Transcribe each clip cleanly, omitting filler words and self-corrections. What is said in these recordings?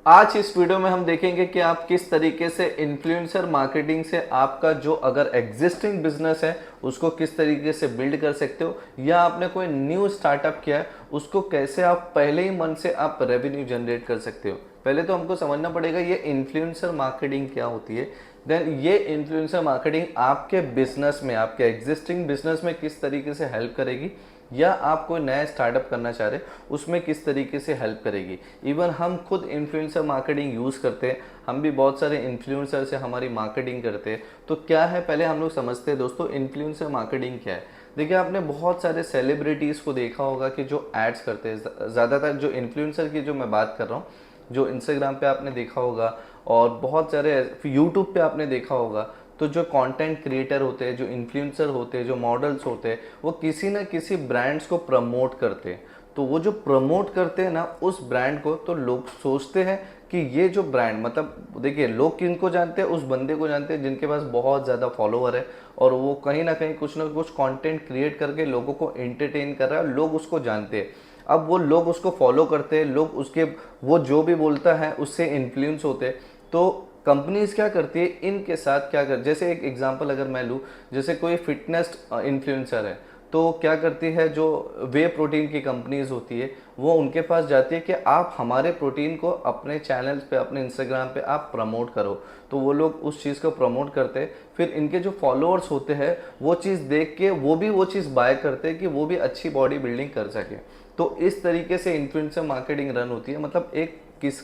आज इस वीडियो में हम देखेंगे कि आप किस तरीके से इन्फ्लुएंसर मार्केटिंग से आपका जो अगर एग्जिस्टिंग बिजनेस है उसको किस तरीके से बिल्ड कर सकते हो, या आपने कोई न्यू स्टार्टअप किया है उसको कैसे आप पहले ही मन से आप रेवेन्यू जनरेट कर सकते हो। पहले तो हमको समझना पड़ेगा ये इन्फ्लुएंसर मार्केटिंग क्या होती है। देन ये इन्फ्लुएंसर मार्केटिंग आपके बिजनेस में, आपके एग्जिस्टिंग बिजनेस में किस तरीके से हेल्प करेगी, या आप कोई नया स्टार्टअप करना चाह रहे उसमें किस तरीके से हेल्प करेगी। इवन हम खुद इन्फ्लुएंसर मार्केटिंग यूज़ करते हैं, हम भी बहुत सारे इन्फ्लुएंसर से हमारी मार्केटिंग करते हैं। तो क्या है, पहले हम लोग समझते हैं दोस्तों इन्फ्लुएंसर मार्केटिंग क्या है। देखिए, आपने बहुत सारे सेलिब्रिटीज़ को देखा होगा कि जो एड्स करते हैं, ज़्यादातर जो इन्फ्लुएंसर की जो मैं बात कर रहा हूँ, जो इंस्टाग्राम पे आपने देखा होगा और बहुत सारे यूट्यूब पे आपने देखा होगा। तो जो कंटेंट क्रिएटर होते हैं, जो इन्फ्लुएंसर होते हैं, जो मॉडल्स होते हैं, वो किसी ना किसी ब्रांड्स को प्रमोट करते हैं। तो वो जो प्रमोट करते हैं ना उस ब्रांड को, तो लोग सोचते हैं कि ये जो ब्रांड, मतलब देखिए लोग किनको जानते हैं, उस बंदे को जानते हैं जिनके पास बहुत ज़्यादा फॉलोअर है और वो कहीं ना कुछ कंटेंट क्रिएट करके लोगों को एंटरटेन कर रहा है, लोग उसको जानते हैं। अब वो लोग उसको फॉलो करते हैं, लोग उसके, वो जो भी बोलता है उससे इन्फ्लुएंस होते हैं। तो कंपनीज क्या करती है इनके साथ, क्या कर, जैसे एक एग्जांपल अगर मैं लूँ, जैसे कोई फिटनेस इन्फ्लुएंसर है, तो क्या करती है, जो वे प्रोटीन की कंपनीज होती है वो उनके पास जाती है कि आप हमारे प्रोटीन को अपने चैनल्स पे, अपने इंस्टाग्राम पे आप प्रमोट करो। तो वो लोग उस चीज़ को प्रमोट करते हैं, फिर इनके जो फॉलोअर्स होते हैं वो चीज़ देख के वो भी वो चीज़ बाय करते हैं कि वो भी अच्छी बॉडी बिल्डिंग कर सके। तो इस तरीके से इन्फ्लुएंसर मार्केटिंग रन होती है। मतलब एक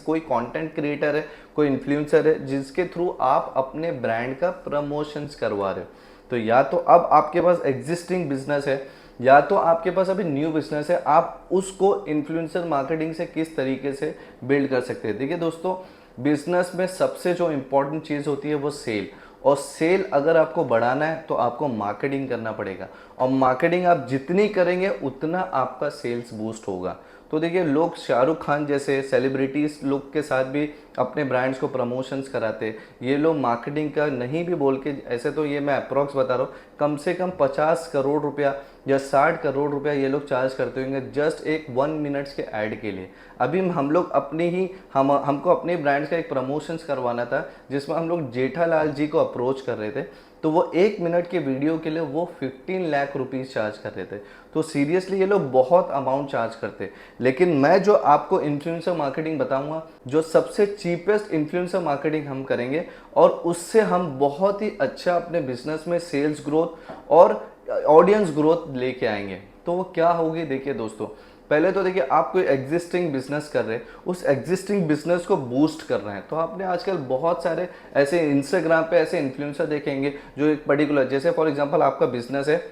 कोई कंटेंट क्रिएटर है, कोई इन्फ्लुएंसर है जिसके थ्रू आप अपने ब्रांड का प्रमोशंस करवा रहे हो। तो या तो अब आपके पास एग्जिस्टिंग बिजनेस है, या तो आपके पास अभी न्यू बिजनेस है, आप उसको इन्फ्लुएंसर मार्केटिंग से किस तरीके से बिल्ड कर सकते हैं। देखिए दोस्तों, बिजनेस में सबसे जो इंपॉर्टेंट चीज़ होती है वो सेल। और सेल अगर आपको बढ़ाना है तो आपको मार्केटिंग करना पड़ेगा, और मार्केटिंग आप जितनी करेंगे उतना आपका सेल्स बूस्ट होगा। तो देखिए, लोग शाहरुख खान जैसे सेलिब्रिटीज लोग के साथ भी अपने ब्रांड्स को प्रमोशंस कराते हैं। ये लोग मार्केटिंग का नहीं भी बोल के, ऐसे तो ये मैं अप्रॉक्स बता रहा हूँ, कम से कम 50 करोड़ रुपया या 60 करोड़ रुपया ये लोग चार्ज करते होंगे जस्ट एक 1 मिनट्स के ऐड के लिए। अभी हम लोग अपनी ही, हमको अपने ब्रांड्स का एक प्रमोशंस करवाना था जिसमें हम लोग जेठालाल जी को अप्रोच कर रहे थे। तो वो 1 मिनट के वीडियो के लिए वो 15 लाख रुपीज़ चार्ज कर रहे थे। तो सीरियसली ये लोग बहुत अमाउंट चार्ज करते। लेकिन मैं जो आपको इन्फ्लुएंसर मार्केटिंग बताऊंगा, जो सबसे चीपेस्ट इन्फ्लुएंसर मार्केटिंग हम करेंगे, और उससे हम बहुत ही अच्छा अपने बिजनेस में सेल्स ग्रोथ और ऑडियंस ग्रोथ लेके आएंगे। तो वो क्या होगी, देखिए दोस्तों, पहले तो देखिए, आप कोई एग्जिस्टिंग बिजनेस कर रहे हैं, उस एग्जिस्टिंग बिजनेस को बूस्ट कर रहे हैं। तो आपने आजकल बहुत सारे ऐसे इंस्टाग्राम पे ऐसे इन्फ्लुएंसर देखेंगे जो एक पर्टिकुलर, जैसे फॉर एग्जांपल आपका बिजनेस है,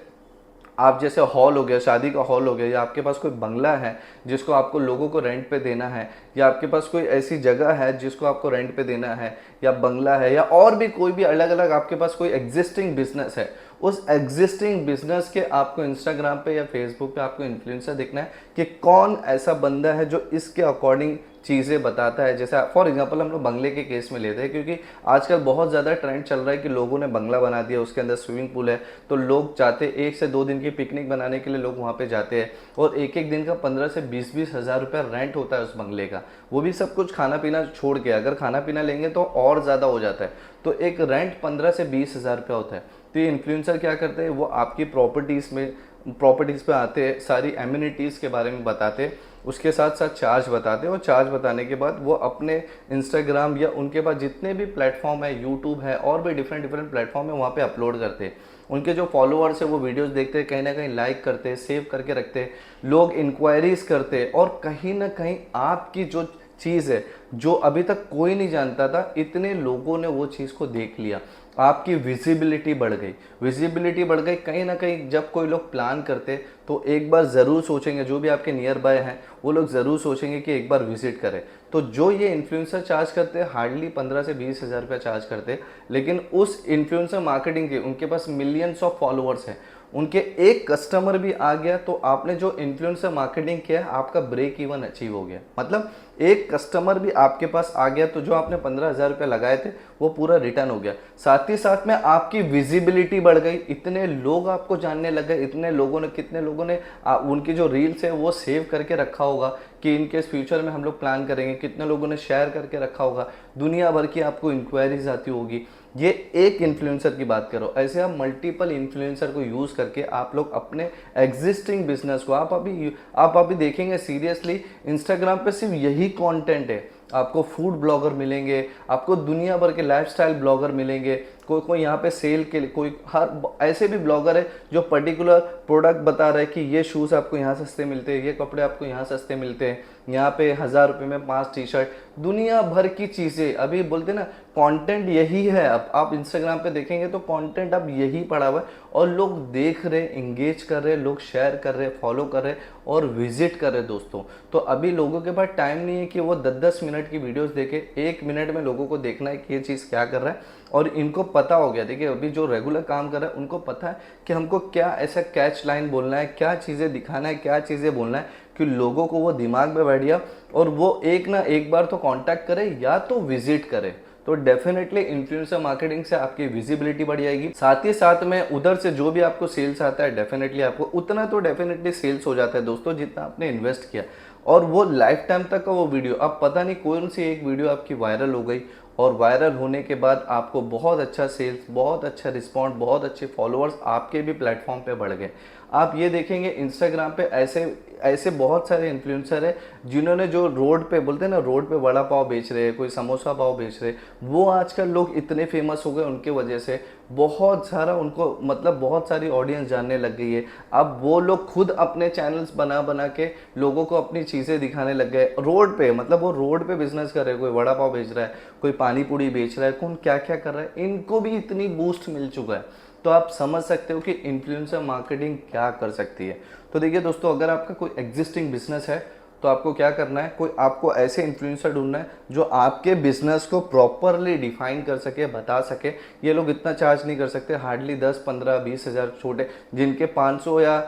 आप जैसे हॉल हो गया, शादी का हॉल हो गया, या आपके पास कोई बंगला है जिसको आपको लोगों को रेंट पे देना है, या आपके पास कोई ऐसी जगह है जिसको आपको रेंट पे देना है, या बंगला है, या और भी कोई भी अलग अलग आपके पास कोई एग्जिस्टिंग बिजनेस है, उस एग्जिस्टिंग बिजनेस के आपको इंस्टाग्राम पे या फेसबुक पे आपको इन्फ्लुएंसर देखना है कि कौन ऐसा बंदा है जो इसके अकॉर्डिंग चीज़ें बताता है। जैसे फॉर एग्जांपल हम लोग बंगले के केस में लेते हैं, क्योंकि आजकल बहुत ज़्यादा ट्रेंड चल रहा है कि लोगों ने बंगला बना दिया, उसके अंदर स्विमिंग पूल है, तो लोग चाहते 1 से 2 दिन की पिकनिक बनाने के लिए लोग वहाँ पे जाते हैं, और एक एक दिन का 15 से 20 हज़ार रुपया रेंट होता है उस बंगले का। वो भी सब कुछ खाना पीना छोड़ के, अगर खाना पीना लेंगे तो और ज़्यादा हो जाता है। तो एक रेंट 15 से 20 हज़ार रुपया होता है। तो ये इन्फ्लुएंसर क्या करते हैं, वो आपकी प्रॉपर्टीज़ पे आते हैं, सारी एम्यूनिटीज़ के बारे में बताते हैं, उसके साथ साथ चार्ज बताते हैं, और चार्ज बताने के बाद वो अपने इंस्टाग्राम या उनके पास जितने भी प्लेटफॉर्म है, यूट्यूब है और भी डिफरेंट डिफरेंट प्लेटफॉर्म है, वहाँ पे अपलोड करते हैं। उनके जो फॉलोअर्स है वो वीडियोस देखते हैं, कहीं ना कहीं लाइक करते हैं, सेव करके रखते हैं, लोग इंक्वायरीज करते हैं, और कहीं ना कहीं आपकी जो चीज़ है जो अभी तक कोई नहीं जानता था, इतने लोगों ने वो चीज़ को देख लिया, आपकी विजिबिलिटी बढ़ गई। विजिबिलिटी बढ़ गई, कहीं ना कहीं जब कोई लोग प्लान करते तो एक बार ज़रूर सोचेंगे, जो भी आपके नियर बाय हैं वो लोग ज़रूर सोचेंगे कि एक बार विजिट करें। तो जो ये इन्फ्लुएंसर चार्ज करते हैं, हार्डली 15 से 20 हज़ार रुपया चार्ज करते हैं, लेकिन उस इन्फ्लुएंसर मार्केटिंग के उनके पास मिलियंस ऑफ फॉलोअर्स हैं, उनके एक कस्टमर भी आ गया तो आपने जो इन्फ्लुएंसर मार्केटिंग किया है आपका ब्रेक इवन अचीव हो गया। मतलब एक कस्टमर भी आपके पास आ गया तो जो आपने 15,000 रुपये लगाए थे वो पूरा रिटर्न हो गया। साथ ही साथ में आपकी विजिबिलिटी बढ़ गई, इतने लोग आपको जानने लगे, इतने लोगों ने, कितने लोगों ने उनकी जो रील्स है वो सेव करके रखा होगा कि इनकेस फ्यूचर में हम लोग प्लान करेंगे, कितने लोगों ने शेयर करके रखा होगा, दुनिया भर की आपको इंक्वायरीज आती होगी। ये एक इन्फ्लुएंसर की बात करो, ऐसे आप मल्टीपल इन्फ्लुएंसर को यूज़ करके आप लोग अपने एग्जिस्टिंग बिजनेस को आप अभी देखेंगे सीरियसली इंस्टाग्राम पे सिर्फ यही कंटेंट है। आपको फूड ब्लॉगर मिलेंगे, आपको दुनिया भर के लाइफस्टाइल ब्लॉगर मिलेंगे, कोई यहाँ पे सेल के लिए, कोई हर ऐसे भी ब्लॉगर है जो पर्टिकुलर प्रोडक्ट बता रहे हैं कि ये शूज़ आपको यहाँ सस्ते मिलते हैं, ये कपड़े आपको यहाँ सस्ते मिलते हैं, यहाँ पे 1,000 रुपये में 5 टी शर्ट, दुनिया भर की चीज़ें। अभी बोलते ना कंटेंट यही है। अब आप इंस्टाग्राम पे देखेंगे तो कंटेंट अब यही पड़ा हुआ है और लोग देख रहे, इंगेज कर रहे, लोग शेयर कर रहे, फॉलो कर रहे और विजिट कर रहे दोस्तों। तो अभी लोगों के पास टाइम नहीं है कि वो 10-10 मिनट की वीडियोस देखे, 1 मिनट में लोगों को देखना है कि ये चीज़ क्या कर रहा है। और इनको पता हो गया, देखिए अभी जो रेगुलर काम कर रहा है उनको पता है कि हमको क्या ऐसा कैच लाइन बोलना है, क्या चीज़ें दिखाना है, क्या चीज़ें बोलना है कि लोगों को वो दिमाग में बैठ गया और वो एक ना एक बार तो कांटेक्ट करे या तो विजिट करे। तो डेफिनेटली इन्फ्लुएंसर मार्केटिंग से आपकी विजिबिलिटी बढ़ जाएगी। साथ ही साथ में उधर से जो भी आपको सेल्स आता है डेफिनेटली आपको उतना तो डेफिनेटली सेल्स हो जाता है दोस्तों जितना आपने इन्वेस्ट किया, और वो लाइफ टाइम तक का वो वीडियो, अब पता नहीं कौन सी एक वीडियो आपकी वायरल हो गई और वायरल होने के बाद आपको बहुत अच्छा सेल्स, बहुत अच्छा रिस्पॉन्स, बहुत अच्छे फॉलोअर्स आपके भी प्लेटफॉर्म पे बढ़ गए। आप ये देखेंगे इंस्टाग्राम पे ऐसे ऐसे बहुत सारे इन्फ्लुएंसर है जिन्होंने जो रोड पे बोलते हैं ना, रोड पे वड़ा पाव बेच रहे हैं, कोई समोसा पाव बेच रहे, वो आजकल लोग इतने फेमस हो गए उनके वजह से, बहुत सारा उनको मतलब बहुत सारी ऑडियंस जानने लग गई है। अब वो लोग खुद अपने चैनल्स बना बना के लोगों को अपनी चीज़ें दिखाने लग गए रोड पे। मतलब वो रोड पे बिजनेस कर रहे हैं, कोई वड़ा पाव बेच रहा है, कोई पानी पूड़ी बेच रहा है, कौन क्या क्या कर रहा है, इनको भी इतनी बूस्ट मिल चुका है। तो आप समझ सकते हो कि इन्फ्लुएंसर मार्केटिंग क्या कर सकती है। तो देखिए दोस्तों, अगर आपका कोई एग्जिस्टिंग बिजनेस है तो आपको क्या करना है, कोई आपको ऐसे इन्फ्लुएंसर ढूंढना है जो आपके बिजनेस को प्रॉपरली डिफाइन कर सके, बता सके। ये लोग इतना चार्ज नहीं कर सकते, हार्डली 10, 15, 20 हज़ार, छोटे जिनके 500 या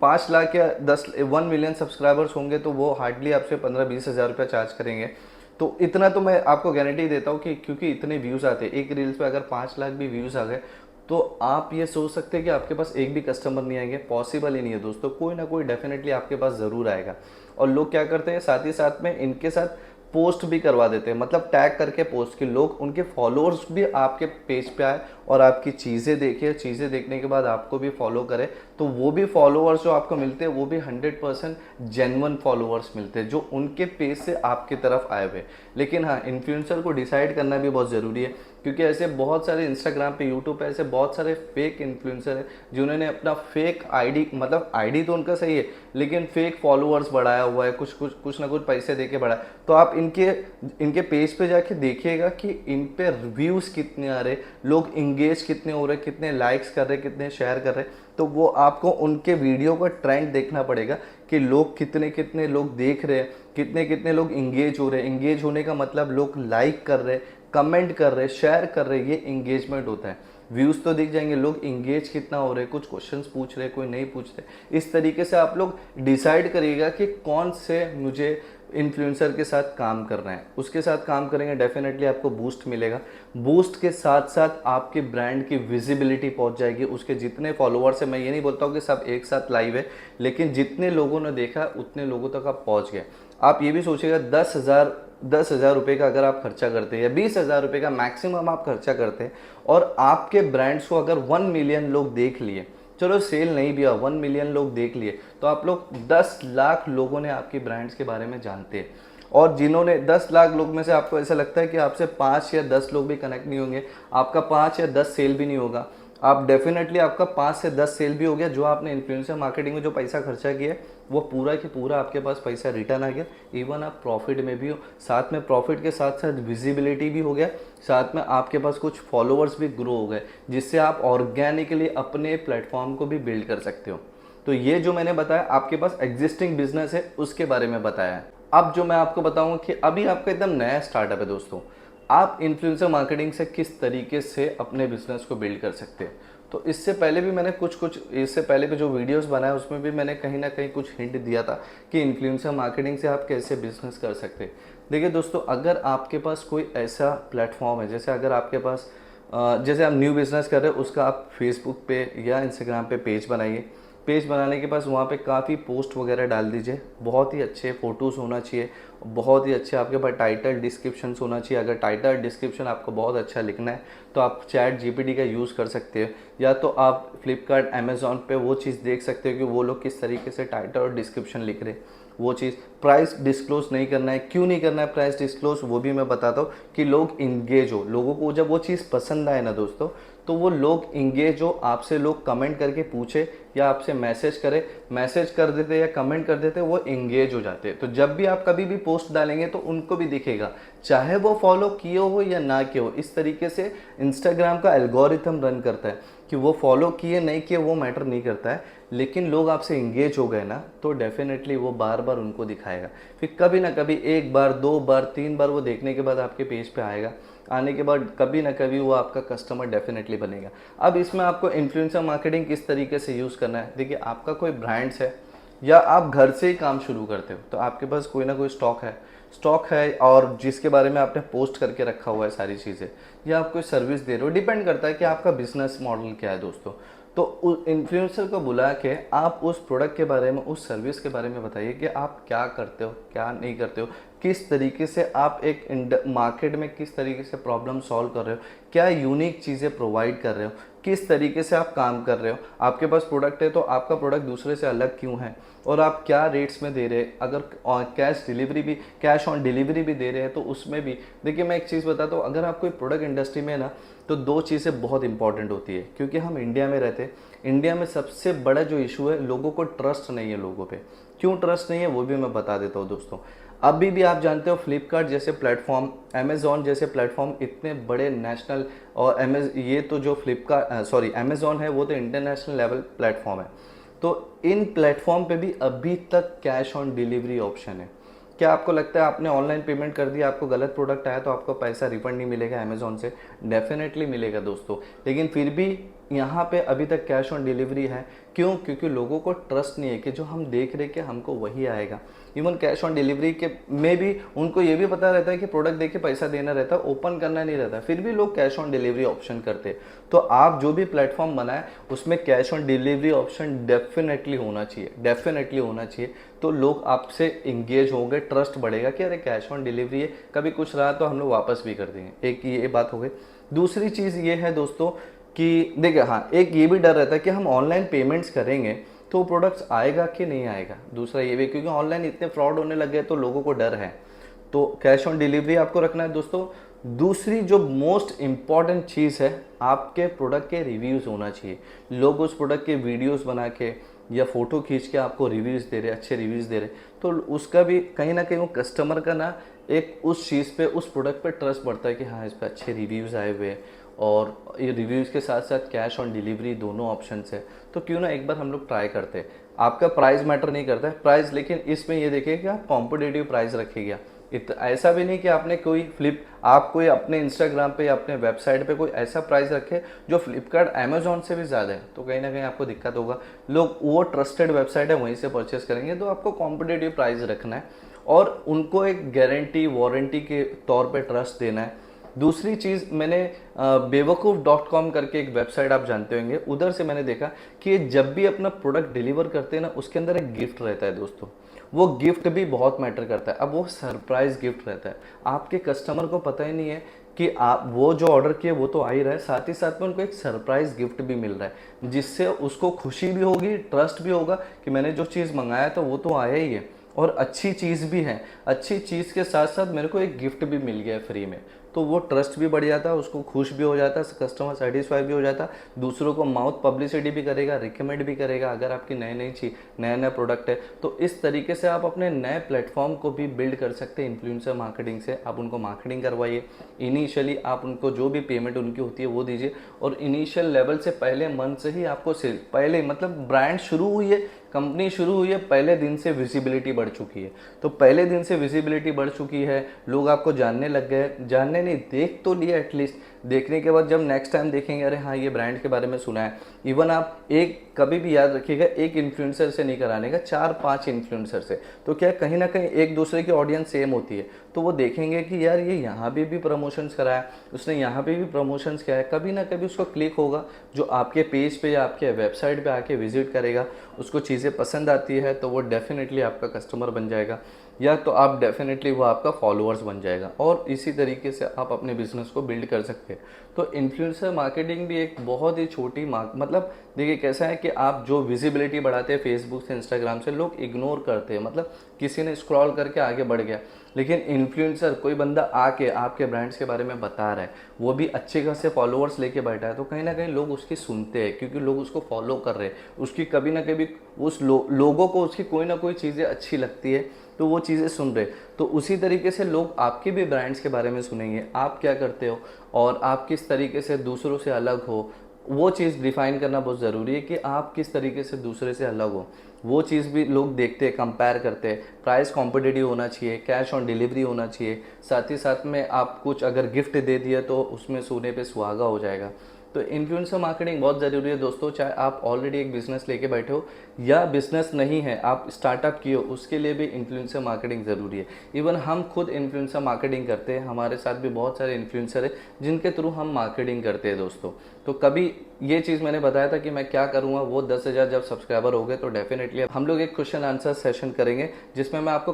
5 लाख या 1 मिलियन सब्सक्राइबर्स होंगे तो वो हार्डली आपसे 15-20 हज़ार रुपया चार्ज करेंगे। तो इतना तो मैं आपको गारंटी देता हूँ कि क्योंकि इतने व्यूज़ आते हैं, एक रील्स पे अगर 5 लाख भी व्यूज़ आ गए तो आप ये सोच सकते हैं कि आपके पास एक भी कस्टमर नहीं आएंगे, पॉसिबल ही नहीं है दोस्तों। कोई ना कोई डेफिनेटली आपके पास ज़रूर आएगा। और लोग क्या करते हैं, साथ ही साथ में इनके साथ पोस्ट भी करवा देते हैं, मतलब टैग करके पोस्ट, कि लोग उनके फॉलोअर्स भी आपके पेज पे आए और आपकी चीज़ें देखे, चीज़ें देखने के बाद आपको भी फॉलो करें। तो वो भी फॉलोअर्स जो आपको मिलते हैं वो भी 100% जेन्युइन फॉलोअर्स मिलते हैं जो उनके पेज से आपकी तरफ आए हुए। लेकिन हाँ, इन्फ्लुएंसर को डिसाइड करना भी बहुत ज़रूरी है, क्योंकि ऐसे बहुत सारे इंस्टाग्राम पे, यूट्यूब पे ऐसे बहुत सारे फेक इन्फ्लुएंसर है जिन्होंने अपना फेक आईडी, मतलब आईडी तो उनका सही है लेकिन फेक फॉलोअर्स बढ़ाया हुआ है, कुछ ना कुछ पैसे देके बढ़ाया। तो आप इनके पेज पे जाके देखिएगा कि इन पे रिव्यूज़ कितने आ रहे, लोग इंगेज कितने हो रहे, कितने लाइक्स कर रहे, कितने शेयर कर रहे। तो वो आपको उनके वीडियो का ट्रेंड देखना पड़ेगा कि लोग कितने कितने लोग देख रहे हैं, कितने कितने लोग इंगेज हो रहे हैं। इंगेज होने का मतलब लोग लाइक कर रहे, कमेंट कर रहे, शेयर कर रहे, ये इंगेजमेंट होता है। व्यूज़ तो दिख जाएंगे, लोग इंगेज कितना हो रहे, कुछ क्वेश्चंस पूछ रहे, कोई नहीं पूछ रहे। इस तरीके से आप लोग डिसाइड करिएगा कि कौन से मुझे इन्फ्लुएंसर के साथ काम करना है, उसके साथ काम करेंगे डेफिनेटली आपको बूस्ट मिलेगा। बूस्ट के साथ साथ आपके ब्रांड की विजिबिलिटी पहुंच जाएगी। उसके जितने फॉलोअर्स हैं, मैं ये नहीं बोलता हूँ कि सब एक साथ लाइव है, लेकिन जितने लोगों ने देखा उतने लोगों तक आप पहुँच गए। आप ये भी सोचिएगा 10,000 रुपये का अगर आप खर्चा करते हैं या 20,000 रुपये का मैक्सिमम आप खर्चा करते हैं और आपके ब्रांड्स को अगर 1 मिलियन लोग देख लिए, चलो सेल नहीं भी हुआ, 1 मिलियन लोग देख लिए, तो आप लोग 10 लाख लोगों ने आपकी ब्रांड्स के बारे में जानते हैं। और जिन्होंने 10 लाख लोग में से आपको ऐसा लगता है कि आपसे 5 या 10 लोग भी कनेक्ट नहीं होंगे, आपका 5 या 10 सेल भी नहीं होगा, आप डेफिनेटली आपका 5 से 10 सेल भी हो गया, जो आपने इन्फ्लुएंसर मार्केटिंग में जो पैसा खर्चा किया वो पूरा कि पूरा आपके पास पैसा रिटर्न आ गया। इवन आप प्रॉफिट में भी हो, साथ में प्रॉफिट के साथ साथ विजिबिलिटी भी हो गया, साथ में आपके पास कुछ फॉलोअर्स भी ग्रो हो गए, जिससे आप ऑर्गेनिकली अपने प्लेटफॉर्म को भी बिल्ड कर सकते हो। तो ये जो मैंने बताया आपके पास एग्जिस्टिंग बिजनेस है उसके बारे में बताया है। अब जो मैं आपको बताऊंगा कि अभी आपका एकदम नया स्टार्टअप है दोस्तों, आप इन्फ्लुएंसर मार्केटिंग से किस तरीके से अपने बिजनेस को बिल्ड कर सकते हैं। तो इससे पहले भी मैंने इससे पहले भी जो वीडियोस बनाए उसमें भी मैंने कहीं ना कहीं कुछ हिंट दिया था कि इन्फ्लुएंसर मार्केटिंग से आप कैसे बिजनेस कर सकते हैं। देखिए दोस्तों, अगर आपके पास कोई ऐसा प्लेटफॉर्म है, जैसे अगर आपके पास जैसे आप न्यू बिज़नेस कर रहे हो, उसका आप फेसबुक पे या इंस्टाग्राम पे पेज बनाइए। पेज बनाने के पास वहाँ पे काफ़ी पोस्ट वगैरह डाल दीजिए, बहुत ही अच्छे फ़ोटोज़ होना चाहिए, बहुत ही अच्छे आपके पास टाइटल डिस्क्रिप्शन होना चाहिए। अगर टाइटल डिस्क्रिप्शन आपको बहुत अच्छा लिखना है तो आप चैट जीपीटी का यूज़ कर सकते हो, या तो आप फ्लिपकार्ट अमेज़ॉन पे वो चीज़ देख सकते हो कि वो लोग किस तरीके से टाइटल और डिस्क्रिप्शन लिख रहे हैं। वो चीज़, प्राइस डिस्क्लोज नहीं करना है। क्यों नहीं करना है प्राइस डिस्क्लोज, वो भी मैं बताता हूँ कि लोग इंगेज हो, लोगों को जब वो चीज़ पसंद आए ना दोस्तों, तो वो लोग इंगेज हो, आपसे लोग कमेंट करके पूछे या आपसे मैसेज कर देते या कमेंट कर देते, वो इंगेज हो जाते। तो जब भी आप कभी भी पोस्ट डालेंगे तो उनको भी दिखेगा, चाहे वो फॉलो किए हो या ना किए हो। इस तरीके से इंस्टाग्राम का एल्गोरिथम रन करता है कि वो फॉलो किए नहीं किए वो मैटर नहीं करता है, लेकिन लोग आपसे इंगेज हो गए ना तो डेफिनेटली वो बार बार उनको दिखाएगा। फिर कभी ना कभी 1 बार 2 बार 3 बार वो देखने के बाद आपके पेज पे आएगा, आने के बाद कभी ना कभी वो आपका कस्टमर डेफिनेटली बनेगा। अब इसमें आपको इन्फ्लुएंसर मार्केटिंग किस तरीके से यूज़ करना है। देखिए, आपका कोई ब्रांड्स है या आप घर से ही काम शुरू करते हो, तो आपके पास कोई ना कोई स्टॉक है और जिसके बारे में आपने पोस्ट करके रखा हुआ है सारी चीज़ें, या आप कोई सर्विस दे रहे हो, डिपेंड करता है कि आपका बिजनेस मॉडल क्या है दोस्तों। तो उस इन्फ्लुएंसर को बुला के आप उस प्रोडक्ट के बारे में, उस सर्विस के बारे में बताइए कि आप क्या करते हो, क्या नहीं करते हो, किस तरीके से आप एक मार्केट में किस तरीके से प्रॉब्लम सॉल्व कर रहे हो, क्या यूनिक चीज़ें प्रोवाइड कर रहे हो, किस तरीके से आप काम कर रहे हो। आपके पास प्रोडक्ट है तो आपका प्रोडक्ट दूसरे से अलग क्यों है, और आप क्या रेट्स में दे रहे हैं। अगर कैश ऑन डिलीवरी भी दे रहे हैं तो उसमें भी देखिए, मैं एक चीज़ बताता हूँ, अगर आप कोई प्रोडक्ट इंडस्ट्री में है ना, तो 2 चीज़ें बहुत इंपॉर्टेंट होती है। क्योंकि हम इंडिया में रहते हैं, इंडिया में सबसे बड़ा जो इशू है, लोगों को ट्रस्ट नहीं है लोगों पे। क्यों ट्रस्ट नहीं है वो भी मैं बता देता हूँ दोस्तों। अभी भी आप जानते हो, फ्लिपकार्ट जैसे प्लेटफॉर्म, अमेज़ॉन जैसे प्लेटफॉर्म इतने बड़े नेशनल, और ये तो जो अमेज़ॉन है वो तो इंटरनेशनल लेवल प्लेटफॉर्म है। तो इन प्लेटफॉर्म पे भी अभी तक कैश ऑन डिलीवरी ऑप्शन है। क्या आपको लगता है आपने ऑनलाइन पेमेंट कर दिया, आपको गलत प्रोडक्ट आया तो आपको पैसा रिफंड नहीं मिलेगा अमेज़ॉन से? डेफिनेटली मिलेगा दोस्तों, लेकिन फिर भी यहाँ पे अभी तक कैश ऑन डिलीवरी है। क्यों? क्योंकि लोगों को ट्रस्ट नहीं है कि जो हम देख रहे कि हमको वही आएगा। इवन कैश ऑन डिलीवरी के में भी उनको ये भी पता रहता है कि प्रोडक्ट देख के पैसा देना रहता है, ओपन करना नहीं रहता, फिर भी लोग कैश ऑन डिलीवरी ऑप्शन करते हैं। तो आप जो भी प्लेटफॉर्म बनाए उसमें cash on delivery option definitely होना चाहिए, डेफिनेटली होना चाहिए। तो लोग आपसे इंगेज होंगे, ट्रस्ट बढ़ेगा कि अरे कैश ऑन डिलीवरी है, कभी कुछ रहा तो हम लोग वापस भी कर देंगे। एक ये बात हो गई। दूसरी चीज़ ये है दोस्तों कि देखिए, हाँ, एक ये भी डर रहता है कि हम ऑनलाइन पेमेंट्स करेंगे तो प्रोडक्ट्स आएगा कि नहीं आएगा। दूसरा ये भी, क्योंकि ऑनलाइन इतने फ्रॉड होने लगे तो लोगों को डर है, तो कैश ऑन डिलीवरी आपको रखना है दोस्तों। दूसरी जो मोस्ट इम्पॉर्टेंट चीज़ है, आपके प्रोडक्ट के रिव्यूज़ होना चाहिए। लोग उस प्रोडक्ट के वीडियोस बना के या फ़ोटो खींच के आपको रिव्यूज़ दे रहे, अच्छे रिव्यूज़ दे रहे, तो उसका भी कहीं ना कहीं वो कस्टमर का ना एक उस चीज़ पे, उस प्रोडक्ट पे ट्रस्ट बढ़ता है कि हाँ, इस पर अच्छे रिव्यूज़ आए हुए हैं, और ये रिव्यूज़ के साथ साथ कैश ऑन डिलीवरी दोनों ऑप्शन है। तो क्यों ना एक बार हम लोग ट्राई करते हैं। आपका प्राइस मैटर नहीं करता है प्राइस, लेकिन इसमें ये देखिए कि आप कॉम्पिटिटिव प्राइस रखिएगा। ऐसा भी नहीं कि आपने आप कोई अपने इंस्टाग्राम पे या अपने वेबसाइट पे कोई ऐसा प्राइस रखे जो फ्लिपकार्ट अमेज़ॉन से भी ज़्यादा है, तो कहीं ना कहीं आपको दिक्कत होगा। लोग, वो ट्रस्टेड वेबसाइट है, वहीं से परचेस करेंगे। तो आपको कॉम्पिटिटिव प्राइस रखना है और उनको एक गारंटी वारंटी के तौर पे ट्रस्ट देना है। दूसरी चीज़, मैंने बेवकूफ़.com करके एक वेबसाइट आप जानते होंगे, उधर से मैंने देखा कि जब भी अपना प्रोडक्ट डिलीवर करते हैं ना, उसके अंदर एक गिफ्ट रहता है दोस्तों। वो गिफ्ट भी बहुत मैटर करता है। अब वो सरप्राइज गिफ्ट रहता है, आपके कस्टमर को पता ही नहीं है कि आप वो जो ऑर्डर किए वो तो आ ही रहा है, साथ ही साथ में उनको एक सरप्राइज गिफ्ट भी मिल रहा है, जिससे उसको खुशी भी होगी, ट्रस्ट भी होगा कि मैंने जो चीज़ मंगाया था वो तो आया ही है, और अच्छी चीज़ भी है। अच्छी चीज़ के साथ साथ मेरे को एक गिफ्ट भी मिल गया है फ्री में, तो वो ट्रस्ट भी बढ़ जाता है, उसको खुश भी हो जाता है, कस्टमर सेटिस्फाई भी हो जाता है, दूसरों को माउथ पब्लिसिटी भी करेगा, रिकमेंड भी करेगा अगर आपकी नए नए प्रोडक्ट है। तो इस तरीके से आप अपने नए प्लेटफॉर्म को भी बिल्ड कर सकते हैं इन्फ्लुएंसर मार्केटिंग से। आप उनको मार्केटिंग करवाइए, इनिशियली आप उनको जो भी पेमेंट उनकी होती है वो दीजिए, और इनिशियल लेवल से पहले मंथ से ही आपको पहले, मतलब ब्रांड शुरू हुई है, कंपनी शुरू हुई है, पहले दिन से विजिबिलिटी बढ़ चुकी है। तो पहले दिन से विजिबिलिटी बढ़ चुकी है, लोग आपको जानने लग गए, जानने नहीं, देख तो लिया एटलीस्ट, देखने के बाद जब नेक्स्ट टाइम देखेंगे अरे हाँ ये ब्रांड के बारे में सुना है। इवन आप एक कभी भी याद रखिएगा, एक इन्फ्लुएंसर से नहीं कराने का, 4-5 इन्फ्लुएंसर से। तो क्या कहीं ना कहीं एक दूसरे की ऑडियंस सेम होती है, तो वो देखेंगे कि यार ये यहाँ भी प्रमोशंस कराया, उसने यहाँ पे भी प्रमोशंस किया है, कभी ना कभी उसको क्लिक होगा, जो आपके पेज पे या आपके वेबसाइट पे आके विजिट करेगा, उसको चीज़ें पसंद आती है तो वो डेफिनेटली आपका कस्टमर बन जाएगा, या तो आप डेफिनेटली वो आपका फॉलोअर्स बन जाएगा, और इसी तरीके से आप अपने बिजनेस को बिल्ड कर सकते हैं। तो इन्फ्लुएंसर मार्केटिंग भी एक बहुत ही छोटी मतलब देखिए कैसा है कि आप जो विजिबिलिटी बढ़ाते हैं फेसबुक से, इंस्टाग्राम से, लोग इग्नोर करते हैं, मतलब किसी ने स्क्रॉल करके आगे बढ़ गया। लेकिन इन्फ्लुएंसर कोई बंदा आके आपके ब्रांड्स के बारे में बता रहा है, वो भी अच्छे खासे फॉलोअर्स लेके बैठा है, तो कहीं ना कहीं लोग उसकी सुनते हैं, क्योंकि लोग उसको फॉलो कर रहे हैं, उसकी कभी ना कभी उस लोगों को उसकी कोई ना कोई चीज़ें अच्छी लगती है, तो वो चीज़ें सुन रहे। तो उसी तरीके से लोग आपके भी ब्रांड्स के बारे में सुनेंगे, आप क्या करते हो और आप किस तरीके से दूसरों से अलग हो, वो चीज़ डिफाइन करना बहुत ज़रूरी है कि आप किस तरीके से दूसरे से अलग हो। वो चीज़ भी लोग देखते हैं, कंपेयर करते हैं। प्राइस कॉम्पिटिटिव होना चाहिए, कैश ऑन डिलीवरी होना चाहिए, साथ ही साथ में आप कुछ अगर गिफ्ट दे दिया तो उसमें सोने पे सुहागा हो जाएगा। तो इन्फ्लुएंसर मार्केटिंग बहुत ज़रूरी है दोस्तों, चाहे आप ऑलरेडी एक बिज़नेस लेके बैठे हो या बिज़नेस नहीं है, आप स्टार्टअप किए हो, उसके लिए भी इन्फ्लुएंसर मार्केटिंग ज़रूरी है। इवन हम खुद इन्फ्लुएंसर मार्केटिंग करते हैं, हमारे साथ भी बहुत सारे इन्फ्लुएंसर हैं जिनके थ्रू हम मार्केटिंग करते हैं दोस्तों। तो कभी ये चीज़ मैंने बताया था कि मैं क्या करूँगा, वो 10,000 जब सब्सक्राइबर हो गए तो डेफिनेटली हम लोग एक क्वेश्चन आंसर सेशन करेंगे, जिसमें मैं आपको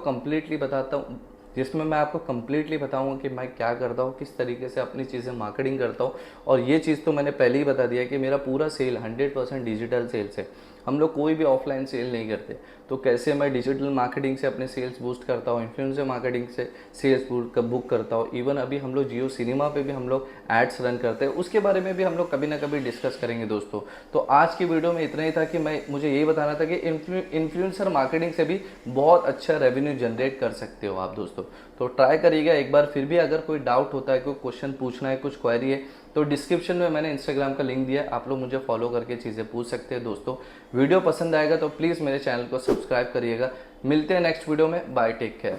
कंप्लीटली बताऊंगा कि मैं क्या करता हूँ, किस तरीके से अपनी चीज़ें मार्केटिंग करता हूँ। और ये चीज़ तो मैंने पहले ही बता दिया कि मेरा पूरा सेल 100% डिजिटल सेल्स है, हम लोग कोई भी ऑफलाइन सेल नहीं करते। तो कैसे मैं डिजिटल मार्केटिंग से अपने सेल्स बूस्ट करता हूँ, इन्फ्लुएंसर मार्केटिंग से सेल्स बुक करता हूँ, इवन अभी हम लोग जियो सिनेमा पे भी हम लोग एड्स रन करते हैं, उसके बारे में भी हम लोग कभी ना कभी डिस्कस करेंगे दोस्तों। तो आज की वीडियो में इतना ही था कि मुझे यही बताना था कि इन्फ्लुएंसर मार्केटिंग से भी बहुत अच्छा रेवेन्यू जनरेट कर सकते हो आप दोस्तों। तो ट्राई करिएगा एक बार। फिर भी अगर कोई डाउट होता है, कोई क्वेश्चन पूछना है, कुछ क्वेरी है, तो डिस्क्रिप्शन में मैंने इंस्टाग्राम का लिंक दिया है, आप लोग मुझे फॉलो करके चीज़ें पूछ सकते हैं दोस्तों। वीडियो पसंद आएगा तो प्लीज़ मेरे चैनल को सब्सक्राइब करिएगा। मिलते हैं नेक्स्ट वीडियो में, बाय, टेक केयर।